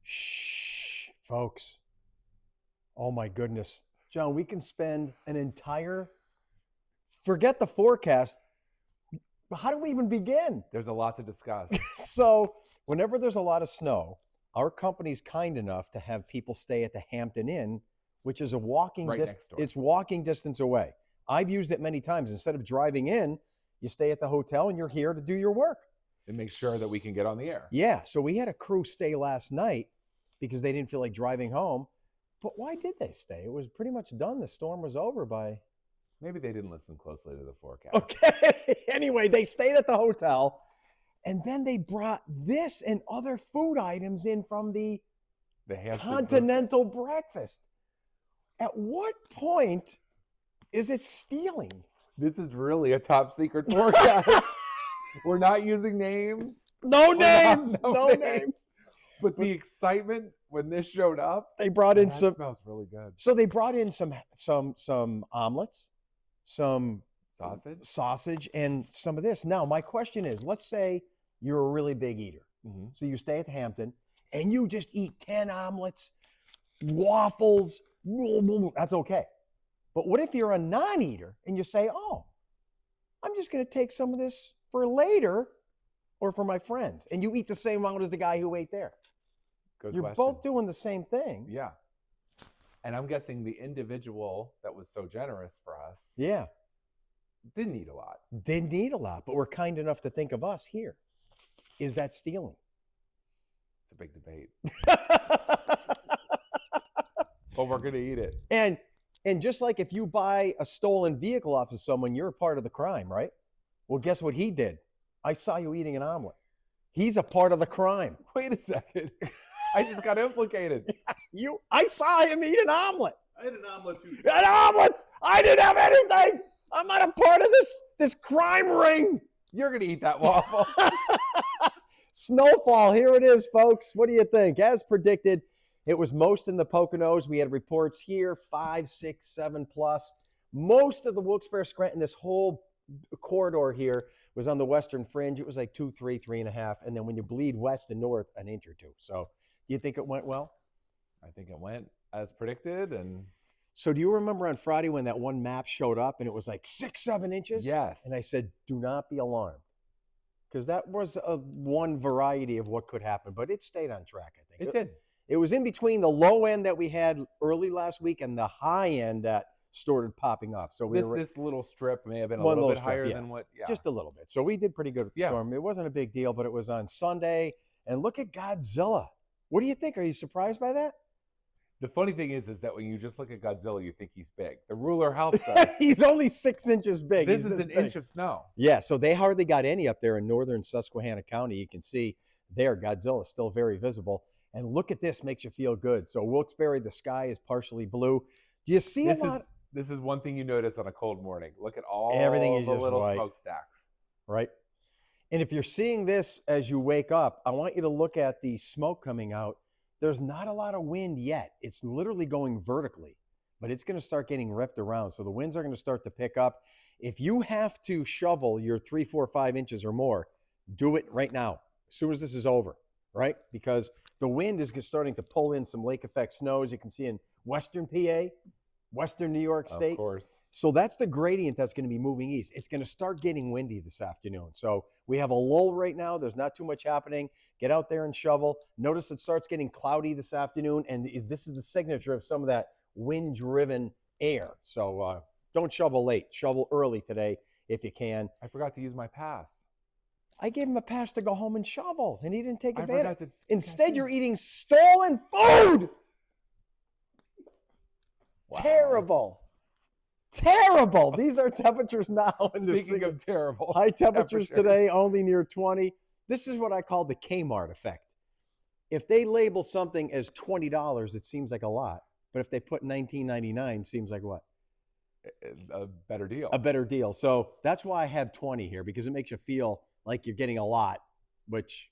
Shh, folks. Oh my goodness. John, we can spend an entire, forget the forecast. How do we even begin? There's a lot to discuss. So whenever there's a lot of snow, our company's kind enough to have people stay at the Hampton Inn, which is a walking distance. It's walking distance away. I've used it many times. Instead of driving in, you stay at the hotel and you're here to do your work. And make sure that we can get on the air. Yeah. So we had a crew stay last night because they didn't feel like driving home. But why did they stay? It was pretty much done. The storm was over by... Maybe they didn't listen closely to the forecast. Okay. Anyway, they stayed at the hotel, and then they brought this and other food items in from the continental breakfast. At what point is it stealing? This is really a top secret forecast. We're not using names. No names. No names. But the excitement when this showed up, they brought in some. That smells really good. So they brought in some omelets, some sausage, and some of this. Now, my question is, let's say you're a really big eater. Mm-hmm. So you stay at the Hampton and you just eat 10 omelets, waffles. That's okay. But what if you're a non-eater and you say, oh, I'm just going to take some of this for later or for my friends, and you eat the same amount as the guy who ate there? You're both doing the same thing. Yeah. And I'm guessing the individual that was so generous for us didn't eat a lot. Didn't eat a lot, but we're kind enough to think of us here. Is that stealing? It's a big debate. But we're going to eat it. And just like if you buy a stolen vehicle off of someone, you're a part of the crime, right? Well, guess what he did? I saw you eating an omelet. He's a part of the crime. Wait a second. I just got implicated. I saw him eat an omelet. I had an omelet too. An omelet! I didn't have anything. I'm not a part of this crime ring. You're going to eat that waffle. Snowfall, here it is, folks. What do you think? As predicted, it was most in the Poconos. We had reports here, 5, 6, 7 plus. Most of the Wilkes-Barre, Scranton, this whole corridor here was on the western fringe. It was like 2, 3, 3.5. And then when you bleed west and north, an inch or two. So do you think it went well? I think it went as predicted. And so do you remember on Friday when that one map showed up and it was like 6, 7 inches? Yes. And I said, do not be alarmed. Because that was one variety of what could happen. But it stayed on track, I think. It did. It was in between the low end that we had early last week and the high end that started popping up. So this little strip may have been a little bit higher than what. Yeah. Just a little bit. So we did pretty good with the storm. It wasn't a big deal, but it was on Sunday. And look at Godzilla. What do you think? Are you surprised by that? The funny thing is that when you just look at Godzilla, you think he's big. The ruler helps us. He's only 6 inches big. This is an inch of snow. Yeah, so they hardly got any up there in northern Susquehanna County. You can see there, Godzilla is still very visible. And look at this, makes you feel good. So Wilkes-Barre, the sky is partially blue. Do you see This is one thing you notice on a cold morning. Look at all everything is the just little white. smokestacks. Right. And if you're seeing this as you wake up, I want you to look at the smoke coming out. There's not a lot of wind yet. It's literally going vertically, but it's going to start getting ripped around. So the winds are going to start to pick up. If you have to shovel your 3, 4, 5 inches or more, do it right now, as soon as this is over, right? Because the wind is starting to pull in some lake effect snow, as you can see in western PA, western New York State. Of course. So that's the gradient that's going to be moving east. It's going to start getting windy this afternoon. So we have a lull right now. There's not too much happening. Get out there and shovel. Notice it starts getting cloudy this afternoon, and this is the signature of some of that wind-driven air. So don't shovel late. Shovel early today if you can. I forgot to use my pass. I gave him a pass to go home and shovel, and he didn't take advantage. Instead, you're eating stolen food. Wow. Terrible. These are temperatures now. Speaking of terrible. High temperatures today, only near 20. This is what I call the Kmart effect. If they label something as $20, it seems like a lot. But if they put $19.99, seems like what? A better deal. A better deal. So that's why I have 20 here, because it makes you feel like you're getting a lot, which...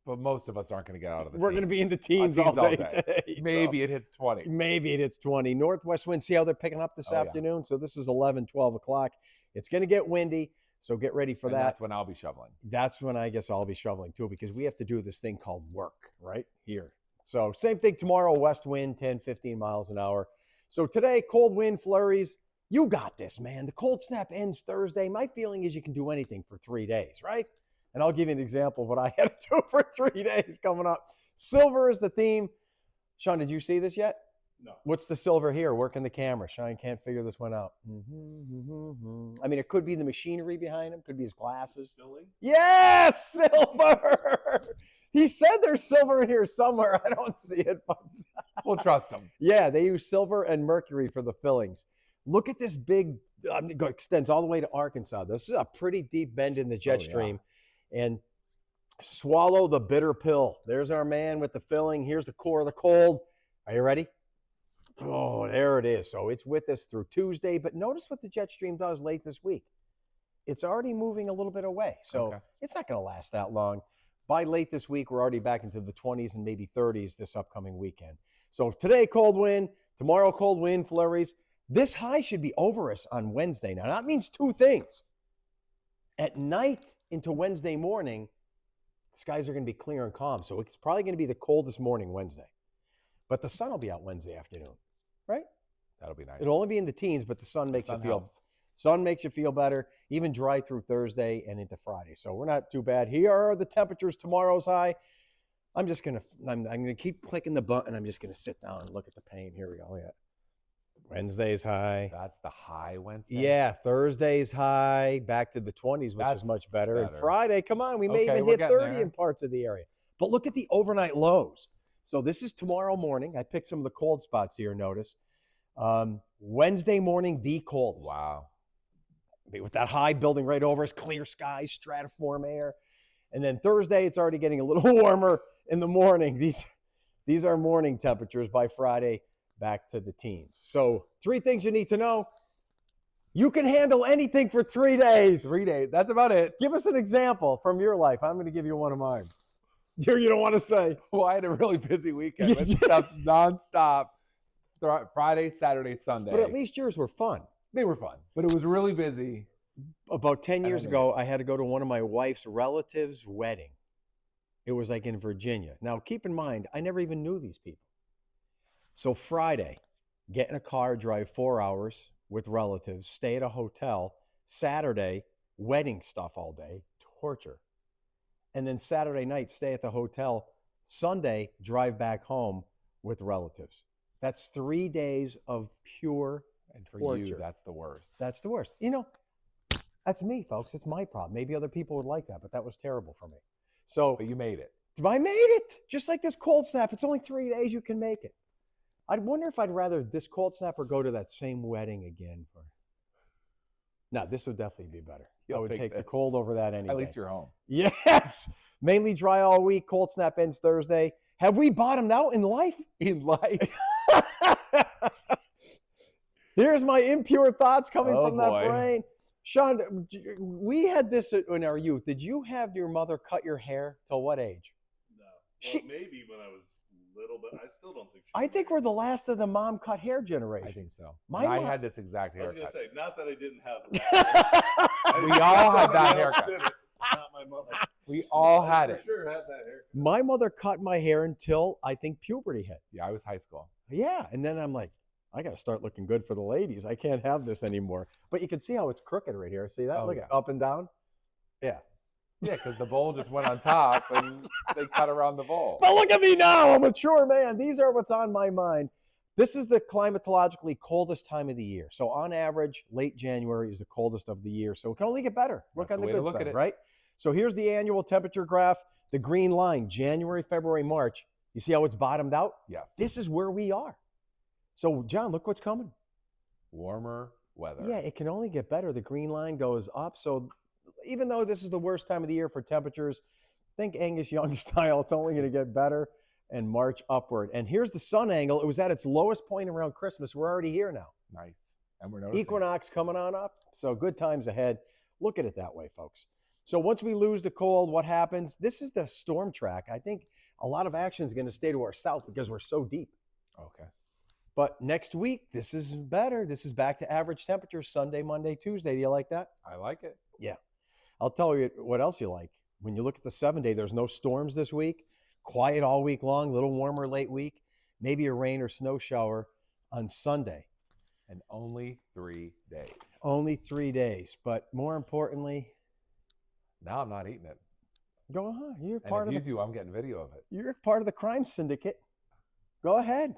But most of us aren't going to get out of the We're going to be in the teens all day today. Maybe it hits 20. Maybe it hits 20. Northwest winds, see how they're picking up this afternoon? Yeah. So this is 11, 12 o'clock. It's going to get windy. So get ready for that. That's when I'll be shoveling. That's when I guess I'll be shoveling too, because we have to do this thing called work right here. So same thing tomorrow, west wind, 10, 15 miles an hour. So today, cold wind flurries. You got this, man. The cold snap ends Thursday. My feeling is you can do anything for 3 days, right? And I'll give you an example of what I had to do for 3 days coming up. Silver is the theme. Sean, did you see this yet? No. What's the silver here? Working the camera. Sean can't figure this one out. I mean, it could be the machinery behind him. Could be his glasses. Stilling? Yes, silver. He said there's silver in here somewhere. I don't see it, but We'll trust him. yeah, they use silver and mercury for the fillings. Look at this big, extends all the way to Arkansas. This is a pretty deep bend in the jet stream. And swallow the bitter pill. There's our man with the filling. Here's the core of the cold. Are you ready? Oh, there it is. So it's with us through Tuesday. But notice what the jet stream does late this week. It's already moving a little bit away. So it's not going to last that long. By late this week, we're already back into the 20s and maybe 30s this upcoming weekend. So today, cold wind. Tomorrow, cold wind flurries. This high should be over us on Wednesday. Now, that means two things. At night into Wednesday morning, the skies are going to be clear and calm. So it's probably going to be the coldest morning Wednesday. But the sun will be out Wednesday afternoon, right? That'll be nice. It'll only be in the teens, but the sun makes you feel sun makes you feel better, even dry through Thursday and into Friday. So we're not too bad. Here are the temperatures. Tomorrow's high. I'm gonna keep clicking the button. I'm just gonna sit down and look at the pane. Here we go. Yeah. Wednesday's high. That's the high Wednesday? Yeah, Thursday's high, back to the 20s, which is much better. And Friday, come on, we may even hit 30 in parts of the area. But look at the overnight lows. So this is tomorrow morning. I picked some of the cold spots here, notice. Wednesday morning, the coldest. Wow. With that high building right over us, clear skies, stratiform air. And then Thursday, it's already getting a little warmer in the morning. These are morning temperatures. By Friday, back to the teens. So 3 things you need to know. You can handle anything for 3 days. 3 days. That's about it. Give us an example from your life. I'm going to give you one of mine. You don't want to say. Well, I had a really busy weekend with stuff nonstop. Friday, Saturday, Sunday. But at least yours were fun. They were fun, but it was really busy. About 10 years ago, I had to go to one of my wife's relatives' wedding. It was like in Virginia. Now, keep in mind, I never even knew these people. So Friday, get in a car, drive 4 hours with relatives, stay at a hotel. Saturday, wedding stuff all day, torture. And then Saturday night, stay at the hotel. Sunday, drive back home with relatives. That's 3 days of pure and for torture. You, that's the worst. That's the worst. You know, that's me, folks. It's my problem. Maybe other people would like that, but that was terrible for me. So, but you made it. I made it. Just like this cold snap. It's only 3 days. You can make it. I'd wonder if I'd rather this cold snap or go to that same wedding again. No, this would definitely be better. I would take the cold over that any day. At least you're home. Yes. Mainly dry all week. Cold snap ends Thursday. Have we bottomed out in life? In life. Here's my impure thoughts coming from that brain. Sean, we had this in our youth. Did you have your mother cut your hair till what age? No. Well, maybe when I was little, but I still don't think she I think we're the last of the mom cut hair generation. I think so. I had this exact haircut. I was going to say, not that I didn't have it. We all had that haircut. Not my mother. We all had it. For sure had that haircut. My mother cut my hair until I think puberty hit. Yeah, I was high school. Yeah, and then I'm like, I got to start looking good for the ladies. I can't have this anymore. But you can see how it's crooked right here. See that? Oh, Look at up and down. Yeah. Yeah, because the bowl just went on top and they cut around the bowl. But look at me now. I'm a mature man. These are what's on my mind. This is the climatologically coldest time of the year. So on average, late January is the coldest of the year. So it can only get better. Look on the good side, right? So here's the annual temperature graph. The green line, January, February, March. You see how it's bottomed out? Yes. This is where we are. So, John, look what's coming. Warmer weather. Yeah, it can only get better. The green line goes up. So even though this is the worst time of the year for temperatures, think Angus Young style. It's only going to get better and march upward. And here's the sun angle. It was at its lowest point around Christmas. We're already here now. Nice. And we're noticing. Equinox coming on up. So good times ahead. Look at it that way, folks. So once we lose the cold, what happens? This is the storm track. I think a lot of action is going to stay to our south because we're so deep. Okay. But next week, this is better. This is back to average temperatures Sunday, Monday, Tuesday. Do you like that? I like it. Yeah. I'll tell you what else you like. When you look at the 7-day, there's no storms this week. Quiet all week long, a little warmer late week. Maybe a rain or snow shower on Sunday. And only 3 days. Only 3 days. But more importantly, now I'm not eating it. Go on. You're And part if of you do, I'm getting video of it. You're part of the crime syndicate. Go ahead.